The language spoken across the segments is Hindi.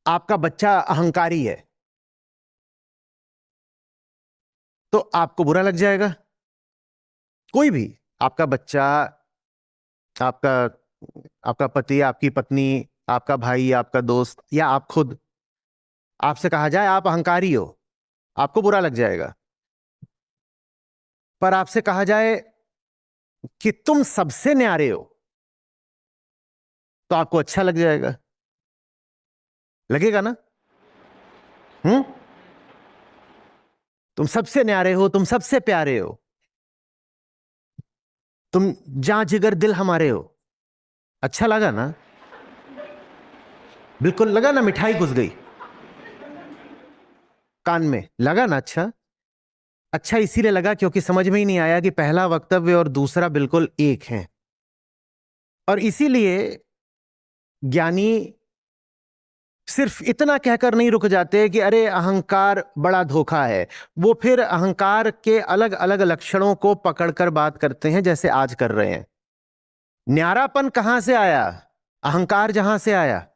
आपका बच्चा अहंकारी है तो आपको बुरा लग जाएगा। कोई भी, आपका बच्चा, आपका आपका पति, आपकी पत्नी, आपका भाई, आपका दोस्त या आप खुद, आपसे कहा जाए आप अहंकारी हो, आपको बुरा लग जाएगा। पर आपसे कहा जाए कि तुम सबसे न्यारे हो तो आपको अच्छा लग जाएगा। लगेगा ना? हम्म। तुम सबसे न्यारे हो, तुम सबसे प्यारे हो, तुम जान जिगर दिल हमारे हो। अच्छा लगा ना? बिल्कुल लगा ना, मिठाई घुस गई कान में, लगा ना? अच्छा, अच्छा इसीलिए लगा क्योंकि समझ में ही नहीं आया कि पहला वक्तव्य और दूसरा बिल्कुल एक है। और इसीलिए ज्ञानी सिर्फ इतना कहकर नहीं रुक जाते कि अरे अहंकार बड़ा धोखा है। वो फिर अहंकार के अलग अलग लक्षणों को पकड़कर बात करते हैं, जैसे आज कर रहे हैं। न्यारापन कहां से आया? अहंकार जहां से आया।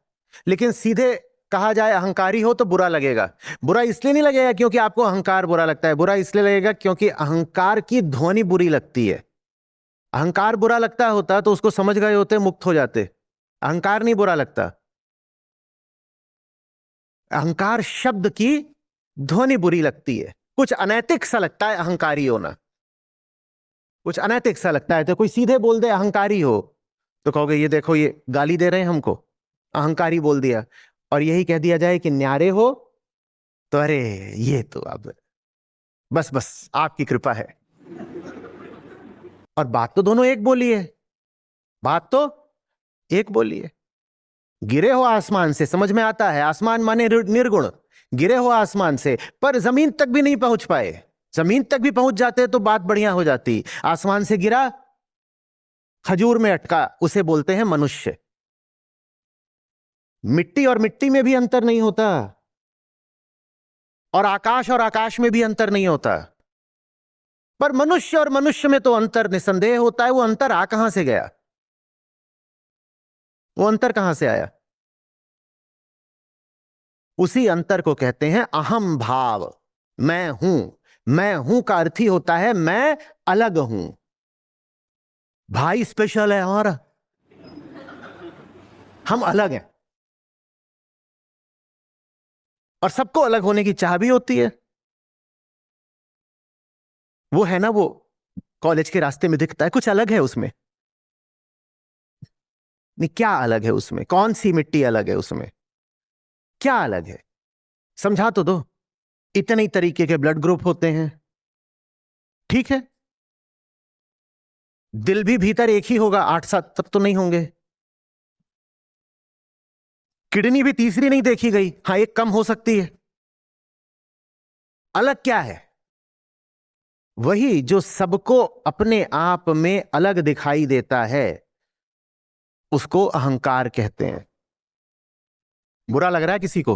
लेकिन सीधे कहा जाए अहंकारी हो तो बुरा लगेगा। बुरा इसलिए नहीं लगेगा क्योंकि आपको अहंकार बुरा लगता है, बुरा इसलिए लगेगा क्योंकि अहंकार की ध्वनि बुरी लगती है। अहंकार बुरा लगता होता तो उसको समझ गए होते, मुक्त हो जाते। अहंकार नहीं बुरा लगता, अहंकार शब्द की ध्वनि बुरी लगती है। कुछ अनैतिक सा लगता है अहंकारी होना, कुछ अनैतिक सा लगता है। तो कोई सीधे बोल दे अहंकारी हो तो कहोगे ये देखो ये गाली दे रहे हैं हमको, अहंकारी बोल दिया। और यही कह दिया जाए कि न्यारे हो तो अरे ये तो अब बस बस आपकी कृपा है। और बात तो दोनों एक बोली है, बात तो एक बोली है। गिरे हो आसमान से, समझ में आता है, आसमान माने निर्गुण। गिरे हो आसमान से पर जमीन तक भी नहीं पहुंच पाए। जमीन तक भी पहुंच जाते तो बात बढ़िया हो जाती। आसमान से गिरा, खजूर में अटका, उसे बोलते हैं मनुष्य। मिट्टी और मिट्टी में भी अंतर नहीं होता, और आकाश में भी अंतर नहीं होता। पर मनुष्य और मनुष्य में तो अंतर निसंदेह होता है। वो अंतर आ कहां से गया? वो अंतर कहां से आया? उसी अंतर को कहते हैं अहम भाव। मैं हूं, मैं हूं का अर्थ ही होता है मैं अलग हूं। भाई स्पेशल है हमारा, हम अलग हैं। और सबको अलग होने की चाह भी होती है। वो है ना, वो कॉलेज के रास्ते में दिखता है, कुछ अलग है उसमें। नहीं, क्या अलग है उसमें? कौन सी मिट्टी अलग है उसमें? क्या अलग है? समझा तो दो। इतने ही तरीके के ब्लड ग्रुप होते हैं, ठीक है। दिल भी भीतर एक ही होगा, 8-7 तक तो नहीं होंगे। किडनी भी तीसरी नहीं देखी गई, हाँ एक कम हो सकती है। अलग क्या है? वही जो सबको अपने आप में अलग दिखाई देता है, उसको अहंकार कहते हैं। बुरा लग रहा है किसी को?